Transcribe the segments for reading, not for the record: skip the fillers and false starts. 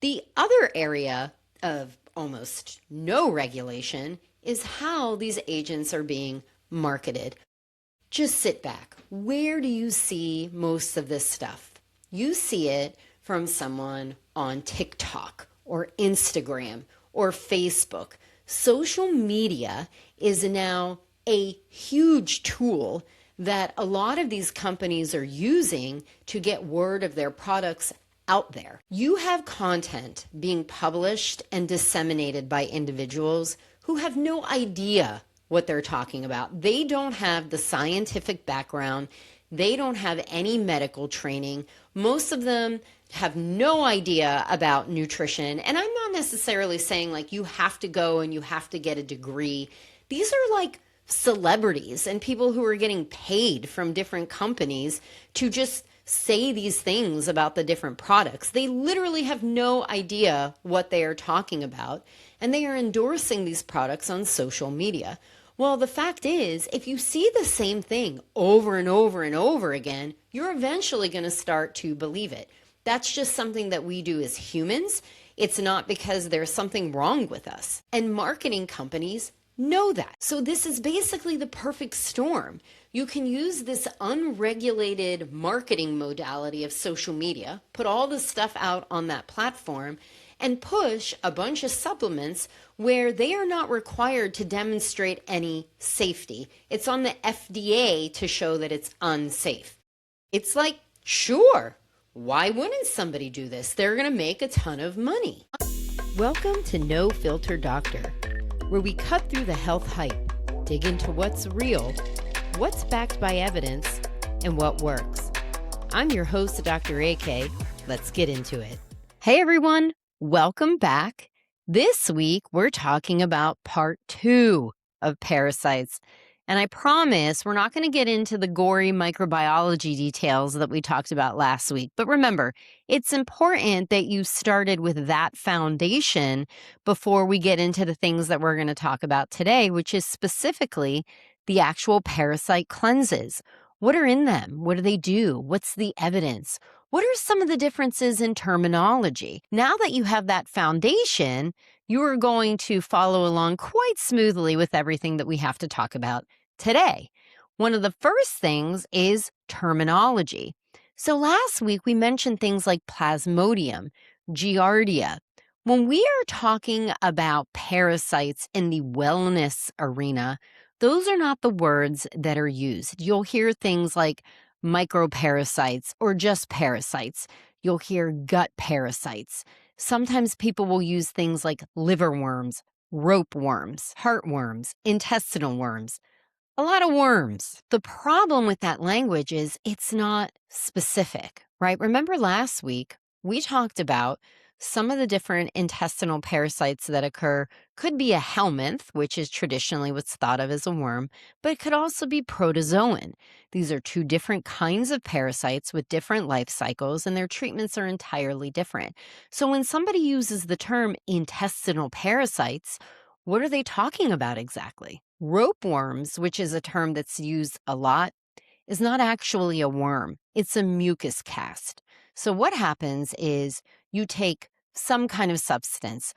The other area of almost no regulation is how these agents are being marketed. Just sit back. Where do you see most of this stuff? You see it from someone on TikTok or Instagram or Facebook. Social media is now a huge tool that a lot of these companies are using to get word of their products out there. You have content being published and disseminated by individuals who have no idea what they're talking about. They don't have the scientific background. They don't have any medical training. Most of them have no idea about nutrition. And I'm not necessarily saying like you have to go and you have to get a degree. These are like celebrities and people who are getting paid from different companies to just say these things about the different products. They literally have no idea what they are talking about, and they are endorsing these products on social media. Well, the fact is, if you see the same thing over and over and over again, you're eventually going to start to believe it. That's just something that we do as humans. It's not because there's something wrong with us. And marketing companies know that. So this is basically the perfect storm. You can use this unregulated marketing modality of social media, put all the stuff out on that platform, and push a bunch of supplements where they are not required to demonstrate any safety. It's on the FDA to show that it's unsafe. It's like, sure, why wouldn't somebody do this? They're going to make a ton of money. Welcome to No Filter Doctor, where we cut through the health hype, dig into what's real, what's backed by evidence, and what works. I'm your host, Dr. AK. Let's get into it. Hey, everyone. Welcome back. This week, we're talking about part 2 of Parasites. And I promise we're not going to get into the gory microbiology details that we talked about last week. But remember, it's important that you started with that foundation before we get into the things that we're going to talk about today, which is specifically the actual parasite cleanses. What are in them? What do they do? What's the evidence? What are some of the differences in terminology? Now that you have that foundation, you are going to follow along quite smoothly with everything that we have to talk about today. One of the first things is terminology. So last week we mentioned things like plasmodium, giardia. When we are talking about parasites in the wellness arena, those are not the words that are used. You'll hear things like microparasites or just parasites. You'll hear gut parasites. Sometimes people will use things like liver worms, rope worms, heartworms, intestinal worms. A lot of worms. The problem with that language is it's not specific, right? Remember last week, we talked about some of the different intestinal parasites that occur. Could be a helminth, which is traditionally what's thought of as a worm, but it could also be protozoan. These are two different kinds of parasites with different life cycles, and their treatments are entirely different. So when somebody uses the term intestinal parasites, what are they talking about exactly? Rope worms, which is a term that's used a lot, is not actually a worm. It's a mucus cast. So what happens is you take some kind of substance.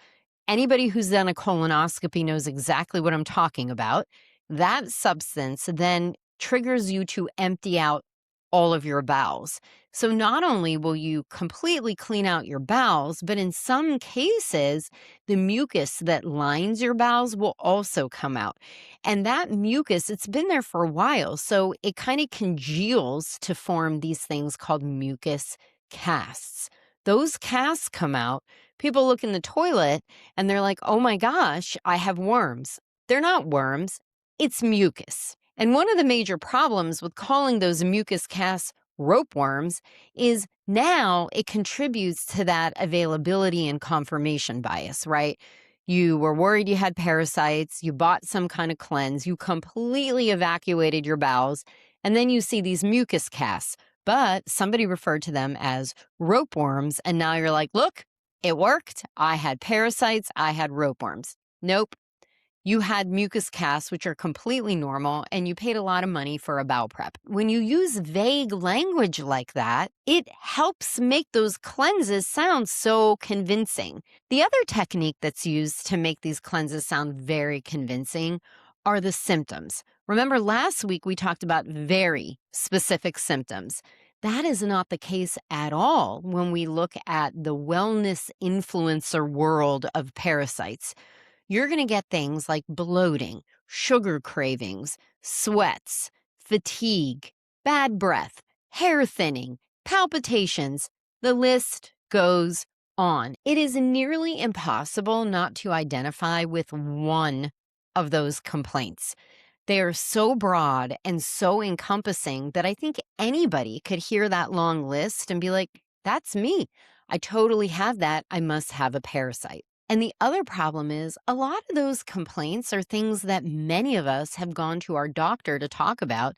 Anybody who's done a colonoscopy knows exactly what I'm talking about. That substance then triggers you to empty out all of your bowels. So not only will you completely clean out your bowels, but in some cases, the mucus that lines your bowels will also come out. And that mucus, it's been there for a while, so it kind of congeals to form these things called mucus casts. Those casts come out, people look in the toilet and they're like, oh my gosh, I have worms. They're not worms, it's mucus. And one of the major problems with calling those mucus casts rope worms is now it contributes to that availability and confirmation bias, right? You were worried you had parasites, you bought some kind of cleanse, you completely evacuated your bowels, and then you see these mucus casts. But somebody referred to them as rope worms, and now you're like, look, it worked. I had parasites, I had rope worms. Nope. You had mucus casts, which are completely normal, and you paid a lot of money for a bowel prep. When you use vague language like that, it helps make those cleanses sound so convincing. The other technique that's used to make these cleanses sound very convincing are the symptoms. Remember, last week we talked about very specific symptoms. That is not the case at all when we look at the wellness influencer world of parasites. You're going to get things like bloating, sugar cravings, sweats, fatigue, bad breath, hair thinning, palpitations. The list goes on. It is nearly impossible not to identify with one of those complaints. They are so broad and so encompassing that I think anybody could hear that long list and be like, that's me. I totally have that. I must have a parasite. And the other problem is a lot of those complaints are things that many of us have gone to our doctor to talk about.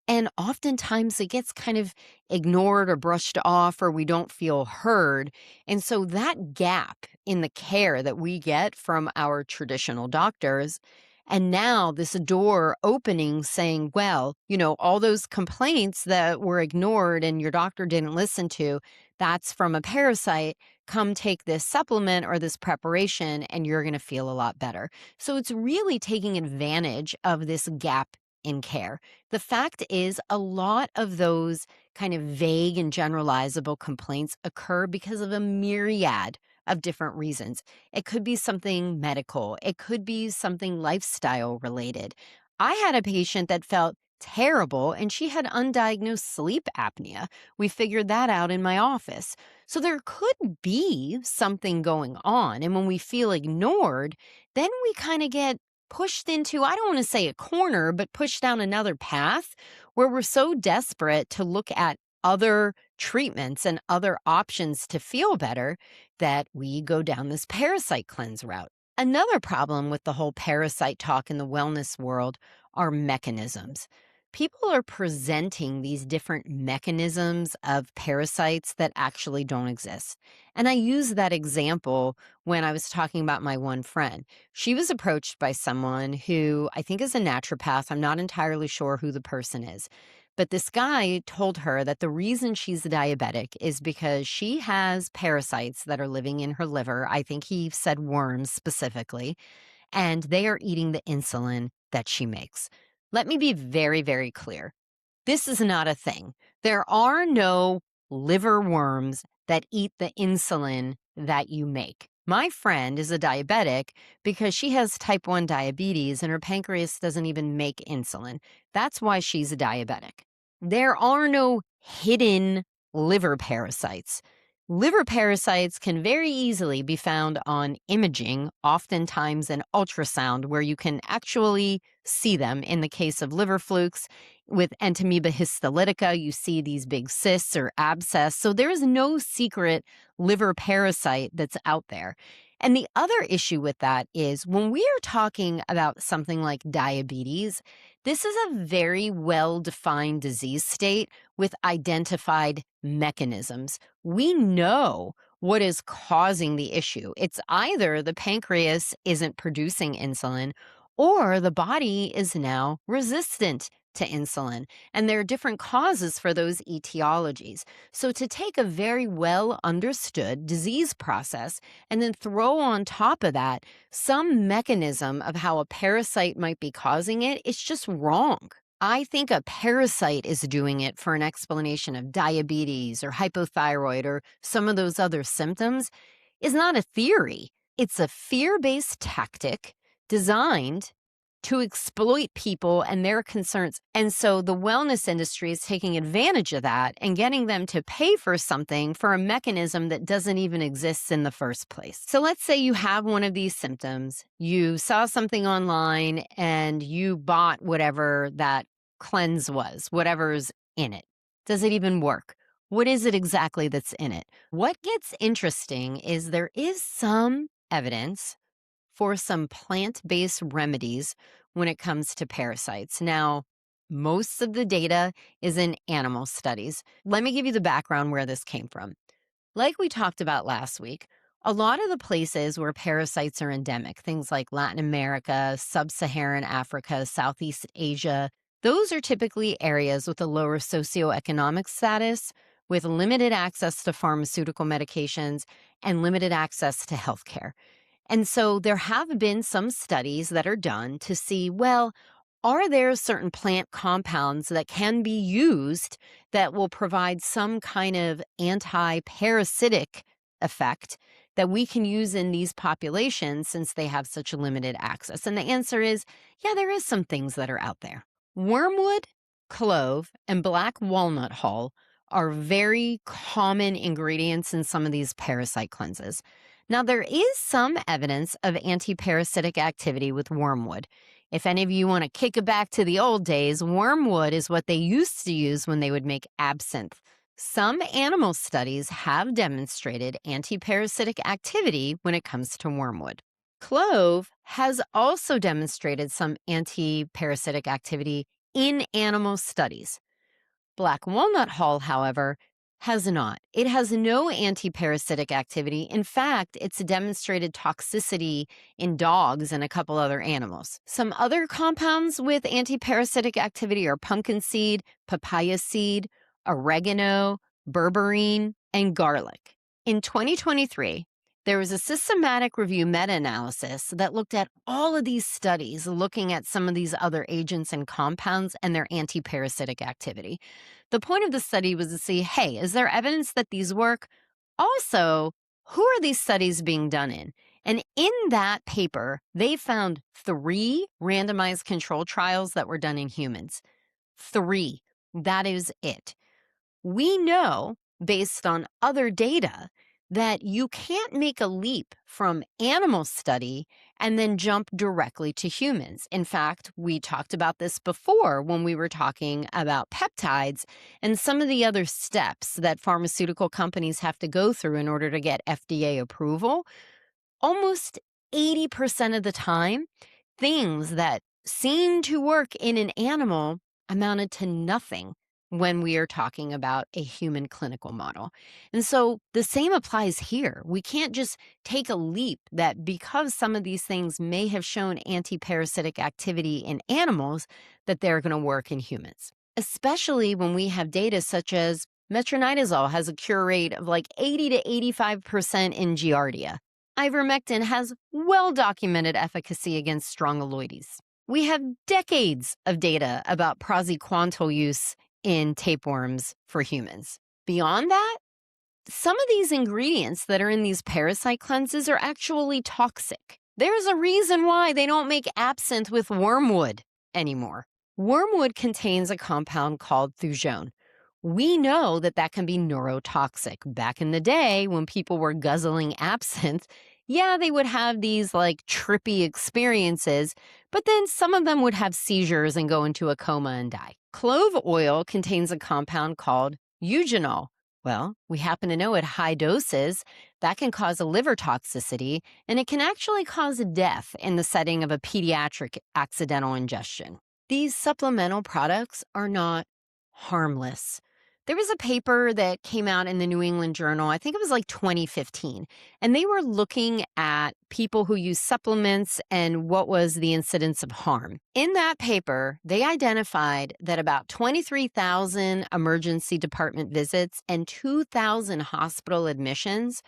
And oftentimes it gets kind of ignored or brushed off, or we don't feel heard. And so that gap in the care that we get from our traditional doctors, and now this door opening saying, well, all those complaints that were ignored and your doctor didn't listen to, that's from a parasite. Come take this supplement or this preparation and you're going to feel a lot better. So it's really taking advantage of this gap in care. The fact is, a lot of those kind of vague and generalizable complaints occur because of a myriad of different reasons. It could be something medical, it could be something lifestyle related. I had a patient that felt terrible and she had undiagnosed sleep apnea. We figured that out in my office. So there could be something going on. And when we feel ignored, then we kind of get pushed into, I don't want to say a corner, but pushed down another path where we're so desperate to look at other treatments and other options to feel better that we go down this parasite cleanse route. Another problem with the whole parasite talk in the wellness world are mechanisms. People are presenting these different mechanisms of parasites that actually don't exist. And I use that example when I was talking about my one friend. She was approached by someone who I think is a naturopath. I'm not entirely sure who the person is. But this guy told her that the reason she's diabetic is because she has parasites that are living in her liver. I think he said worms specifically, and they are eating the insulin that she makes. Let me be very, very clear. This is not a thing. There are no liver worms that eat the insulin that you make. My friend is a diabetic because she has type 1 diabetes and her pancreas doesn't even make insulin. That's why she's a diabetic. There are no hidden liver parasites. Liver parasites can very easily be found on imaging, oftentimes an ultrasound, where you can actually see them. In the case of liver flukes, with Entamoeba histolytica, you see these big cysts or abscess. So there is no secret liver parasite that's out there. And the other issue with that is when we are talking about something like diabetes, this is a very well-defined disease state with identified mechanisms. We know what is causing the issue. It's either the pancreas isn't producing insulin or the body is now resistant to insulin. And there are different causes for those etiologies. So to take a very well understood disease process and then throw on top of that some mechanism of how a parasite might be causing it, it's just wrong. I think a parasite is doing it for an explanation of diabetes or hypothyroid or some of those other symptoms is not a theory. It's a fear-based tactic designed to exploit people and their concerns. And so the wellness industry is taking advantage of that and getting them to pay for something for a mechanism that doesn't even exist in the first place. So let's say you have one of these symptoms, you saw something online and you bought whatever that cleanse was, whatever's in it. Does it even work? What is it exactly that's in it? What gets interesting is there is some evidence for some plant-based remedies when it comes to parasites. Now, most of the data is in animal studies. Let me give you the background where this came from. Like we talked about last week, A lot of the places where parasites are endemic, things like Latin America, Sub Saharan Africa, Southeast Asia, those are typically areas with a lower socioeconomic status, with limited access to pharmaceutical medications and limited access to healthcare. And so there have been some studies that are done to see, well, are there certain plant compounds that can be used that will provide some kind of anti-parasitic effect that we can use in these populations since they have such limited access? And the answer is, yeah, there is some things that are out there. Wormwood, clove, and black walnut hull are very common ingredients in some of these parasite cleanses. Now, there is some evidence of anti-parasitic activity with wormwood. If any of you want to kick it back to the old days, wormwood is what they used to use when they would make absinthe. Some animal studies have demonstrated anti-parasitic activity when it comes to wormwood. Clove has also demonstrated some anti-parasitic activity in animal studies. Black walnut hull, however, has not. It has no anti-parasitic activity. In fact, it's demonstrated toxicity in dogs and a couple other animals. Some other compounds with anti-parasitic activity are pumpkin seed, papaya seed, oregano, berberine, and garlic. In 2023, there was a systematic review meta-analysis that looked at all of these studies looking at some of these other agents and compounds and their anti-parasitic activity. The point of the study was to see, hey, is there evidence that these work? Also, who are these studies being done in? And in that paper, they found 3 randomized control trials that were done in humans. 3. That is it. We know, based on other data, that you can't make a leap from animal study and then jump directly to humans. In fact, we talked about this before when we were talking about peptides and some of the other steps that pharmaceutical companies have to go through in order to get FDA approval. Almost 80% of the time, things that seem to work in an animal amounted to nothing when we are talking about a human clinical model. And so the same applies here. We can't just take a leap that because some of these things may have shown anti-parasitic activity in animals, that they're going to work in humans, especially when we have data such as metronidazole has a cure rate of like 80 to 85% in Giardia. Ivermectin has well-documented efficacy against strongyloides. We have decades of data about praziquantel use in tapeworms for humans. Beyond that, some of these ingredients that are in these parasite cleanses are actually toxic. There's a reason why they don't make absinthe with wormwood anymore. Wormwood contains a compound called thujone. We know that that can be neurotoxic. Back in the day when people were guzzling absinthe, yeah, they would have these like trippy experiences, but then some of them would have seizures and go into a coma and die. Clove oil contains a compound called eugenol. Well, we happen to know at high doses that can cause a liver toxicity, and it can actually cause death in the setting of a pediatric accidental ingestion. These supplemental products are not harmless. There was a paper that came out in the New England Journal, I think it was like 2015, and they were looking at people who use supplements and what was the incidence of harm. In that paper, they identified that about 23,000 emergency department visits and 2,000 hospital admissions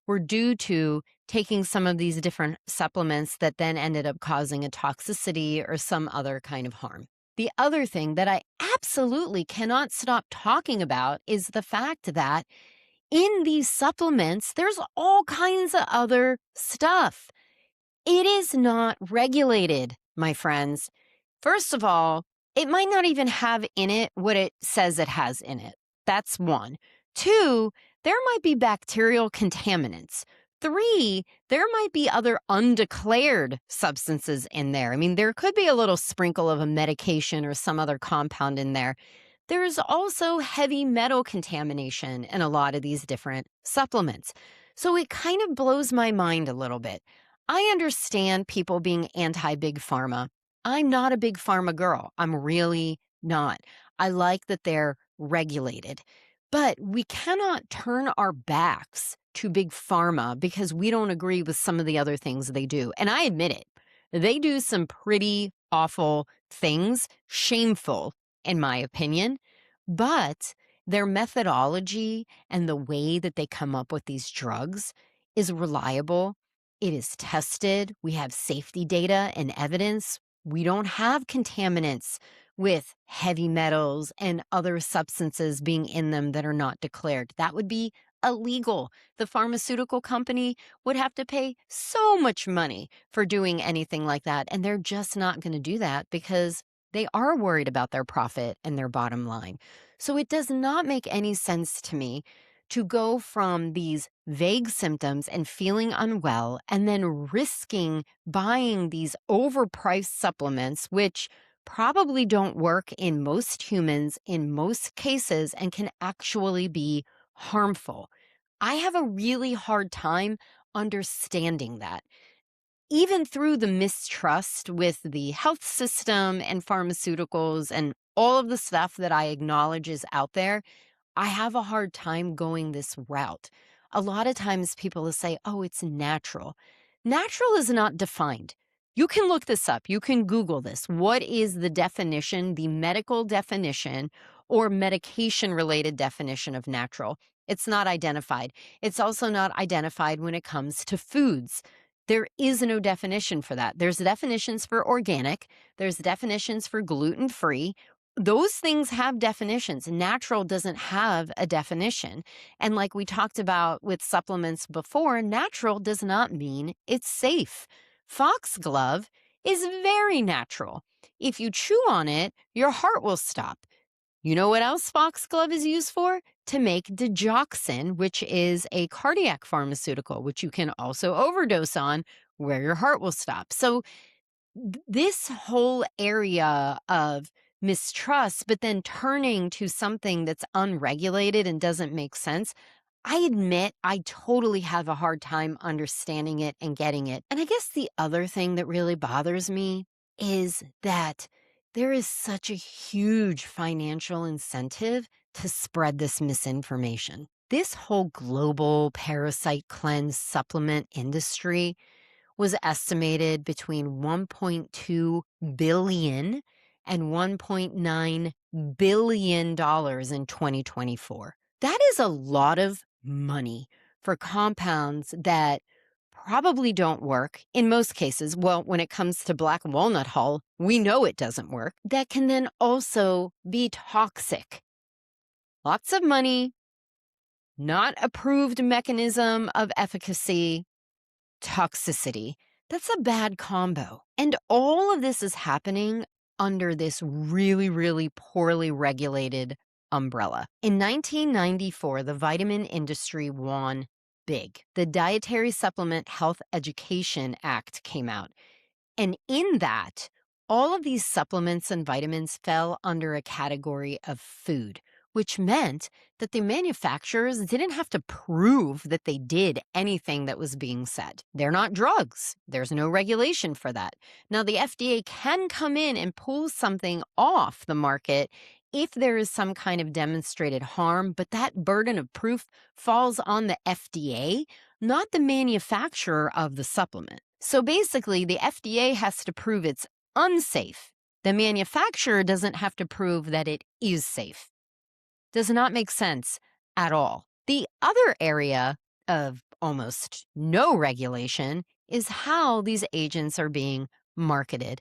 were due to taking some of these different supplements that then ended up causing a toxicity or some other kind of harm. The other thing that I absolutely cannot stop talking about is the fact that in these supplements, there's all kinds of other stuff. It is not regulated, my friends. First of all, it might not even have in it what it says it has in it. That's 1. 2, there might be bacterial contaminants. 3, there might be other undeclared substances in there. I mean, there could be a little sprinkle of a medication or some other compound in there. There's also heavy metal contamination in a lot of these different supplements. So it kind of blows my mind a little bit. I understand people being anti-big pharma. I'm not a big pharma girl. I'm really not. I like that they're regulated. But we cannot turn our backs to big pharma because we don't agree with some of the other things they do. And I admit it, they do some pretty awful things, shameful, in my opinion. But their methodology and the way that they come up with these drugs is reliable. It is tested. We have safety data and evidence. We don't have contaminants with heavy metals and other substances being in them that are not declared. That would be illegal. The pharmaceutical company would have to pay so much money for doing anything like that. And they're just not going to do that because they are worried about their profit and their bottom line. So it does not make any sense to me to go from these vague symptoms and feeling unwell and then risking buying these overpriced supplements, which probably don't work in most humans in most cases and can actually be harmful. I have a really hard time understanding that. Even through the mistrust with the health system and pharmaceuticals and all of the stuff that I acknowledge is out there, I have a hard time going this route. A lot of times people will say, oh, it's natural. Natural is not defined. You can look this up. You can Google this. What is the definition, the medical definition or medication related definition of natural? It's not identified. It's also not identified when it comes to foods. There is no definition for that. There's definitions for organic. There's definitions for gluten-free. Those things have definitions. Natural doesn't have a definition. And like we talked about with supplements before, natural does not mean it's safe. Foxglove is very natural. If you chew on it, your heart will stop. You know what else foxglove is used for? To make digoxin, which is a cardiac pharmaceutical, which you can also overdose on where your heart will stop. So this whole area of mistrust, but then turning to something that's unregulated and doesn't make sense, I admit I totally have a hard time understanding it and getting it. And I guess the other thing that really bothers me is that there is such a huge financial incentive to spread this misinformation. This whole global parasite cleanse supplement industry was estimated between 1.2 billion and 1.9 billion dollars in 2024. That is a lot of money for compounds that probably don't work in most cases. Well, when it comes to black walnut hull, we know it doesn't work. That can then also be toxic. Lots of money, not approved mechanism of efficacy, toxicity. That's a bad combo. And all of this is happening under this really, really poorly regulated umbrella. In 1994, the vitamin industry won big. The Dietary Supplement Health Education Act came out. And in that, all of these supplements and vitamins fell under a category of food, which meant that the manufacturers didn't have to prove that they did anything that was being said. They're not drugs. There's no regulation for that. Now, the FDA can come in and pull something off the market if there is some kind of demonstrated harm, but that burden of proof falls on the FDA, not the manufacturer of the supplement. So basically, the FDA has to prove it's unsafe. The manufacturer doesn't have to prove that it is safe. Does not make sense at all. The other area of almost no regulation is how these agents are being marketed.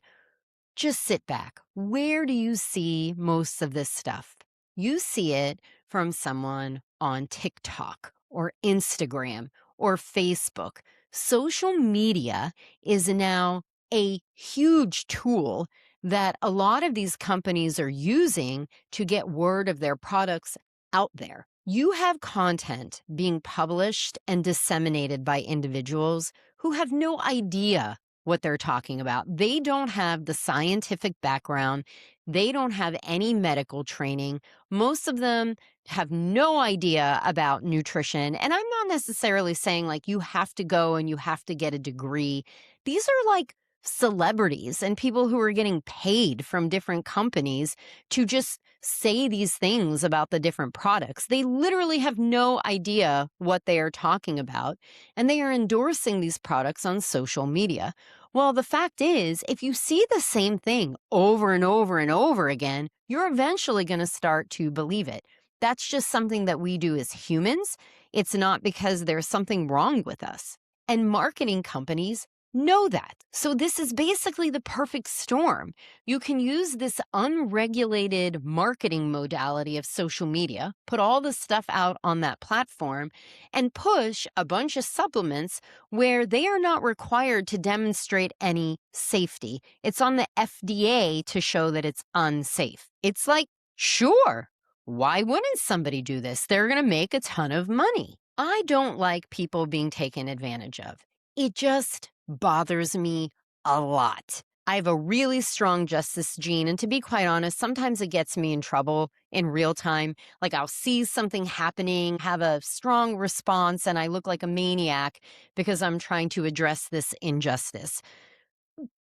Just sit back. Where do you see most of this stuff? You see it from someone on TikTok or Instagram or Facebook. Social media is now a huge tool that a lot of these companies are using to get word of their products out there. You have content being published and disseminated by individuals who have no idea what they're talking about. They don't have the scientific background. They don't have any medical training. Most of them have no idea about nutrition. And I'm not necessarily saying like you have to go and you have to get a degree. These are like celebrities and people who are getting paid from different companies to just say these things about the different products. They literally have no idea what they are talking about, and they are endorsing these products on social media. Well, the fact is, if you see the same thing over and over and over again, you're eventually going to start to believe it. That's just something that we do as humans. It's not because there's something wrong with us. And marketing companies know that. So this is basically the perfect storm. You can use this unregulated marketing modality of social media, put all the stuff out on that platform, and push a bunch of supplements where they are not required to demonstrate any safety. It's on the FDA to show that it's unsafe. It's like, sure, why wouldn't somebody do this? They're going to make a ton of money. I don't like people being taken advantage of. It just bothers me a lot. I have a really strong justice gene, and to be quite honest, sometimes it gets me in trouble in real time. Like I'll see something happening, have a strong response, and I look like a maniac because I'm trying to address this injustice.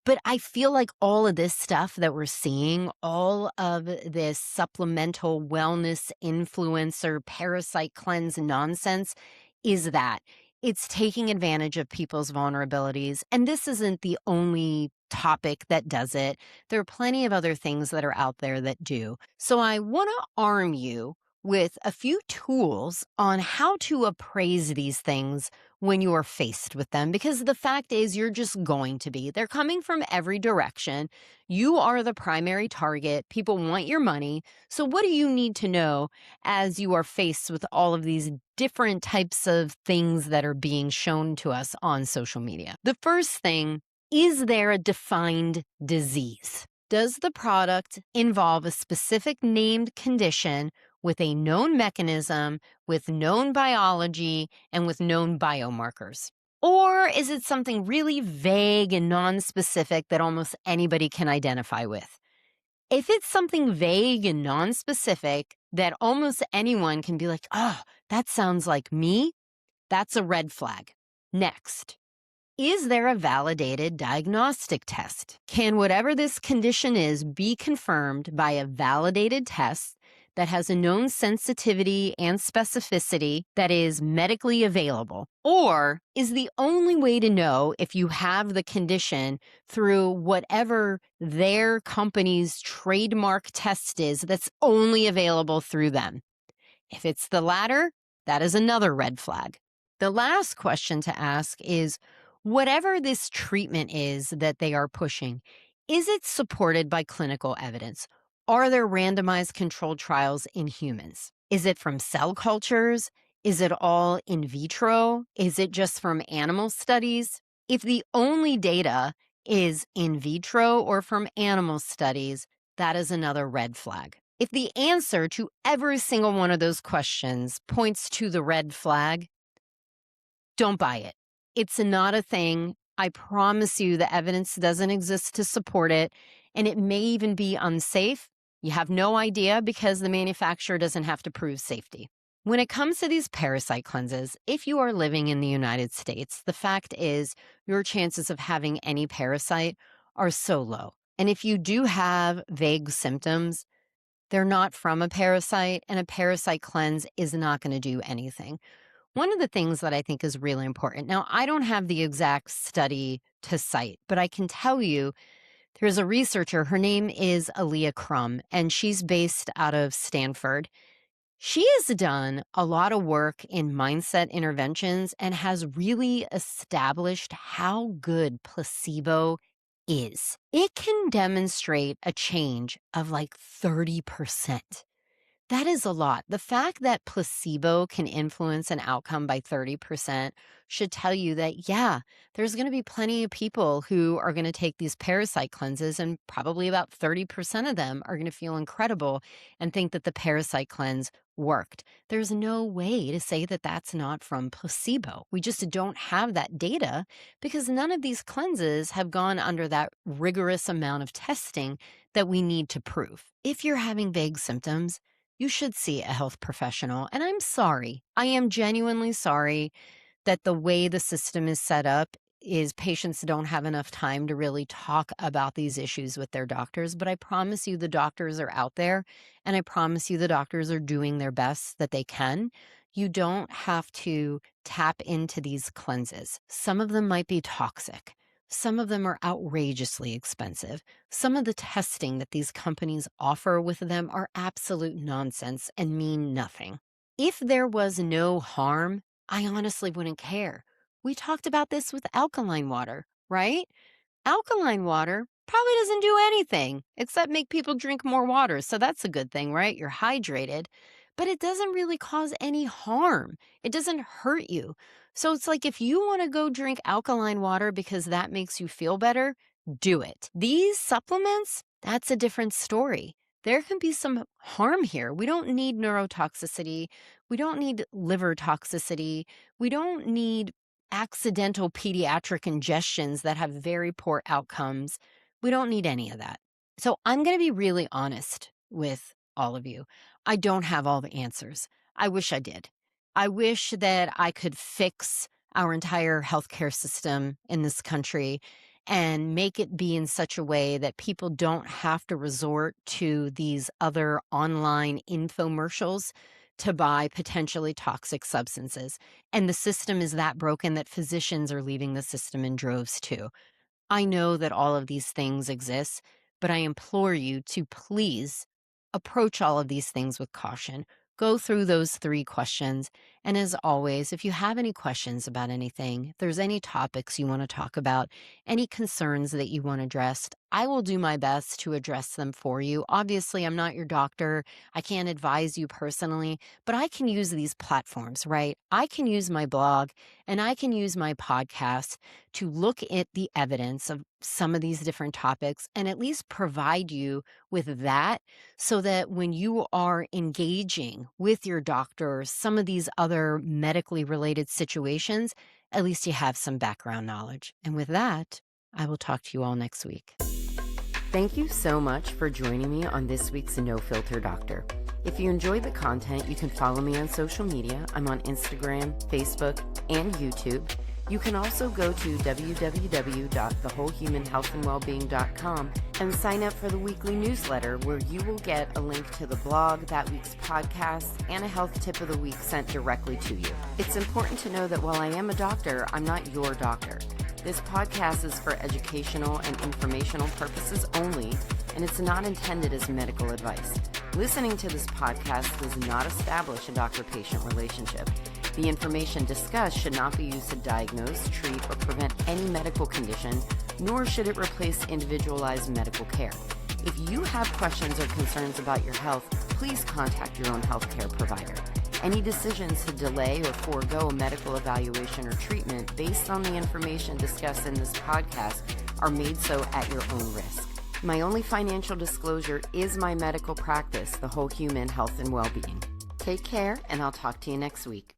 But I feel like all of this stuff that we're seeing, all of this supplemental wellness influencer parasite cleanse nonsense is that it's taking advantage of people's vulnerabilities. And this isn't the only topic that does it. There are plenty of other things that are out there that do. So I want to arm you with a few tools on how to appraise these things when you are faced with them, because the fact is you're just going to be. They're coming from every direction. You are the primary target. People want your money. So what do you need to know as you are faced with all of these different types of things that are being shown to us on social media? The first thing, is there a defined disease? Does the product involve a specific named condition with a known mechanism, with known biology, and with known biomarkers? Or is it something really vague and non-specific that almost anybody can identify with? If it's something vague and non-specific that almost anyone can be like, oh, that sounds like me, that's a red flag. Next, is there a validated diagnostic test? Can whatever this condition is be confirmed by a validated test that has a known sensitivity and specificity that is medically available? Or is the only way to know if you have the condition through whatever their company's trademark test is that's only available through them? If it's the latter, that is another red flag. The last question to ask is, whatever this treatment is that they are pushing, is it supported by clinical evidence? Are there randomized controlled trials in humans? Is it from cell cultures? Is it all in vitro? Is it just from animal studies? If the only data is in vitro or from animal studies, that is another red flag. If the answer to every single one of those questions points to the red flag, don't buy it. It's not a thing. I promise you the evidence doesn't exist to support it, and it may even be unsafe. You have no idea because the manufacturer doesn't have to prove safety. When it comes to these parasite cleanses, if you are living in the United States, the fact is your chances of having any parasite are so low. And if you do have vague symptoms, they're not from a parasite, and a parasite cleanse is not going to do anything. One of the things that I think is really important, now I don't have the exact study to cite, but I can tell you there's a researcher, her name is Aaliyah Crum, and she's based out of Stanford. She has done a lot of work in mindset interventions and has really established how good placebo is. It can demonstrate a change of like 30%. That is a lot. The fact that placebo can influence an outcome by 30% should tell you that, yeah, there's going to be plenty of people who are going to take these parasite cleanses, and probably about 30% of them are going to feel incredible and think that the parasite cleanse worked. There's no way to say that that's not from placebo. We just don't have that data because none of these cleanses have gone under that rigorous amount of testing that we need to prove. If you're having vague symptoms, you should see a health professional. And I'm sorry. I am genuinely sorry that the way the system is set up, is patients don't have enough time to really talk about these issues with their doctors. But I promise you the doctors are out there, and I promise you the doctors are doing their best that they can. You don't have to tap into these cleanses. Some of them might be toxic. Some of them are outrageously expensive. Some of the testing that these companies offer with them are absolute nonsense and mean nothing. If there was no harm, I honestly wouldn't care. We talked about this with alkaline water, right? Alkaline water probably doesn't do anything except make people drink more water. So that's a good thing, right? You're hydrated, but it doesn't really cause any harm. It doesn't hurt you. So it's like if you want to go drink alkaline water because that makes you feel better, do it. These supplements, that's a different story. There can be some harm here. We don't need neurotoxicity. We don't need liver toxicity. We don't need accidental pediatric ingestions that have very poor outcomes. We don't need any of that. So I'm going to be really honest with all of you. I don't have all the answers. I wish I did. I wish that I could fix our entire healthcare system in this country and make it be in such a way that people don't have to resort to these other online infomercials to buy potentially toxic substances. And the system is that broken that physicians are leaving the system in droves too. I know that all of these things exist, but I implore you to please approach all of these things with caution. Go through those 3 questions. And as always, if you have any questions about anything, if there's any topics you want to talk about, any concerns that you want addressed, I will do my best to address them for you. Obviously, I'm not your doctor. I can't advise you personally, but I can use these platforms, right? I can use my blog and I can use my podcast to look at the evidence of some of these different topics and at least provide you with that so that when you are engaging with your doctor or some of these other medically related situations, at least you have some background knowledge. And with that, I will talk to you all next week. Thank you so much for joining me on this week's No Filter Doctor. If you enjoyed the content, you can follow me on social media. I'm on Instagram, Facebook, and YouTube. You can also go to www.thewholehumanhealthandwellbeing.com and sign up for the weekly newsletter where you will get a link to the blog, that week's podcast, and a health tip of the week sent directly to you. It's important to know that while I am a doctor, I'm not your doctor. This podcast is for educational and informational purposes only, and it's not intended as medical advice. Listening to this podcast does not establish a doctor-patient relationship. The information discussed should not be used to diagnose, treat, or prevent any medical condition, nor should it replace individualized medical care. If you have questions or concerns about your health, please contact your own healthcare provider. Any decisions to delay or forego a medical evaluation or treatment based on the information discussed in this podcast are made so at your own risk. My only financial disclosure is my medical practice, The Whole Human Health and Wellbeing. Take care, and I'll talk to you next week.